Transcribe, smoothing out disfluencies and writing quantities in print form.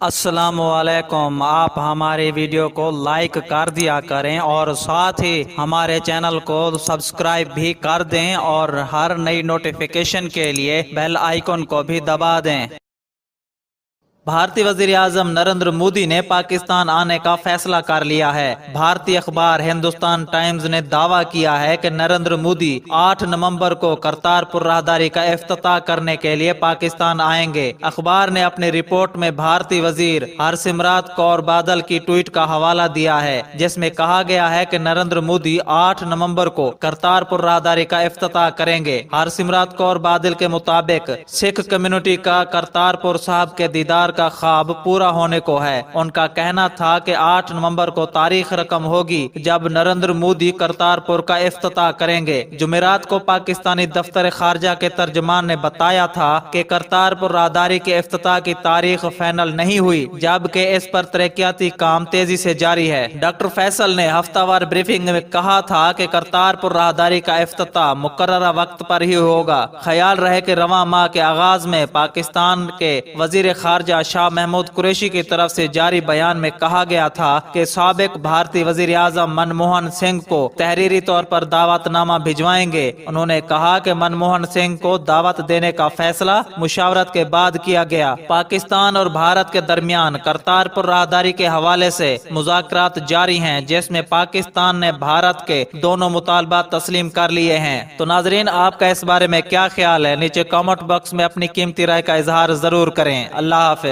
السلام علیکم۔ آپ ہمارے ویڈیو کو لائک کر دیا کریں اور ساتھ ہی ہمارے چینل کو سبسکرائب بھی کر دیں اور ہر نئی نوٹیفیکیشن کے لیے بیل آئیکن کو بھی دبا دیں۔ بھارتی وزیر اعظم نریندر مودی نے پاکستان آنے کا فیصلہ کر لیا ہے۔ بھارتی اخبار ہندوستان ٹائمز نے دعویٰ کیا ہے کہ نریندر مودی 8 نومبر کو کرتارپور راہداری کا افتتاح کرنے کے لیے پاکستان آئیں گے۔ اخبار نے اپنی رپورٹ میں بھارتی وزیر ہرسمرات کور بادل کی ٹویٹ کا حوالہ دیا ہے، جس میں کہا گیا ہے کہ نریندر مودی 8 نومبر کو کرتارپور راہداری کا افتتاح کریں گے۔ ہرسمرات کور بادل کے مطابق سکھ کمیونٹی کا کرتارپور صاحب کے دیدار کا خواب پورا ہونے کو ہے۔ ان کا کہنا تھا کہ 8 نومبر کو تاریخ رقم ہوگی جب نریندر مودی کرتارپور کا افتتاح کریں گے۔ جمعرات کو پاکستانی دفتر خارجہ کے ترجمان نے بتایا تھا کہ کرتارپور راہداری کے افتتاح کی تاریخ فائنل نہیں ہوئی، جبکہ اس پر ترقیاتی کام تیزی سے جاری ہے۔ ڈاکٹر فیصل نے ہفتہ وار بریفنگ میں کہا تھا کہ کرتارپور راہداری کا افتتاح مقررہ وقت پر ہی ہوگا۔ خیال رہے کہ رواں ماہ کے آغاز میں پاکستان کے وزیر خارجہ شاہ محمود قریشی کی طرف سے جاری بیان میں کہا گیا تھا کہ سابق بھارتی وزیر اعظم منموہن سنگھ کو تحریری طور پر دعوت نامہ بھجوائیں گے۔ انہوں نے کہا کہ منموہن سنگھ کو دعوت دینے کا فیصلہ مشاورت کے بعد کیا گیا۔ پاکستان اور بھارت کے درمیان کرتارپور راہداری کے حوالے سے مذاکرات جاری ہیں، جس میں پاکستان نے بھارت کے دونوں مطالبات تسلیم کر لیے ہیں۔ تو ناظرین، آپ کا اس بارے میں کیا خیال ہے؟ نیچے کامنٹ باکس میں اپنی قیمتی رائے کا اظہار ضرور کریں۔ اللہ حافظ۔